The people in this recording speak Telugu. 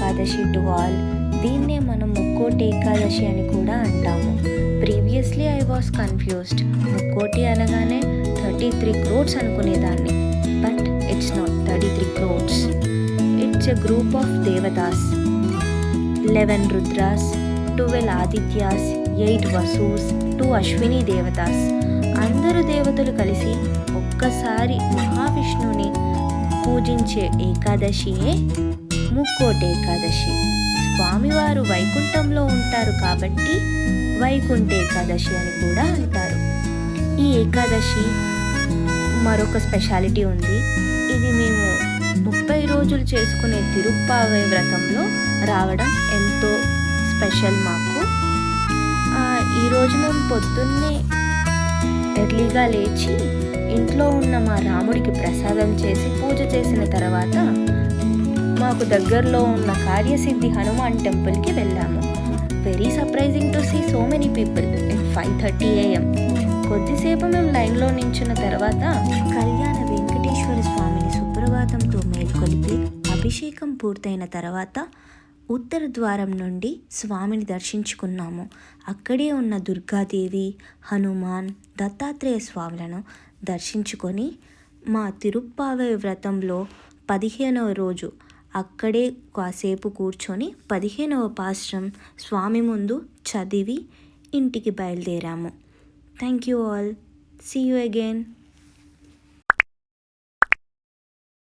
Ekadashi to all. దీన్నే మనం ముక్కోటి ఏకాదశి అని కూడా అంటాము. Previously I was confused. ముక్కోటి అనగానే 33 crores అనుకునేదాన్ని. But it's not 33 crores. It's a group of devatas. 11 Rudras, 12 Adityas, 8 Vasus, 2 Ashwini devatas. అందరూ దేవతలు కలిసి ఒక్కసారి మహావిష్ణువుని పూజించే ఏకాదశియే ముక్కోటి ఏకాదశి. స్వామివారు వైకుంఠంలో ఉంటారు కాబట్టి వైకుంఠ ఏకాదశి అని కూడా అంటారు. ఈ ఏకాదశి మరొక స్పెషాలిటీ ఉంది. ఇది మేము 30 రోజులు చేసుకునే తిరుప్పావై వ్రతంలో రావడం ఎంతో స్పెషల్ మాకు. ఈరోజు మేము పొద్దున్నే ఎర్లీగా లేచి ఇంట్లో ఉన్న మా రాముడికి ప్రసాదం చేసి పూజ చేసిన తర్వాత మాకు దగ్గరలో ఉన్న కార్యసిద్ధి హనుమాన్ టెంపుల్కి వెళ్ళాము. Very surprising to see so many people at 5:30 AM. కొద్దిసేపు మేము లైన్లో నించున్న తర్వాత కళ్యాణ వెంకటేశ్వర స్వామిని సుప్రభాతంతో మేల్కొలిపి అభిషేకం పూర్తయిన తర్వాత ఉత్తర ద్వారం నుండి స్వామిని దర్శించుకున్నాము. అక్కడే ఉన్న దుర్గాదేవి, హనుమాన్, దత్తాత్రేయ స్వాములను దర్శించుకొని మా తిరుప్పావై వ్రతంలో 15వ రోజు అక్కడే కాసేపు కూర్చొని 15వ పాశ్రం స్వామి ముందు చదివి ఇంటికి బయలుదేరాము. Thank you all. See you again.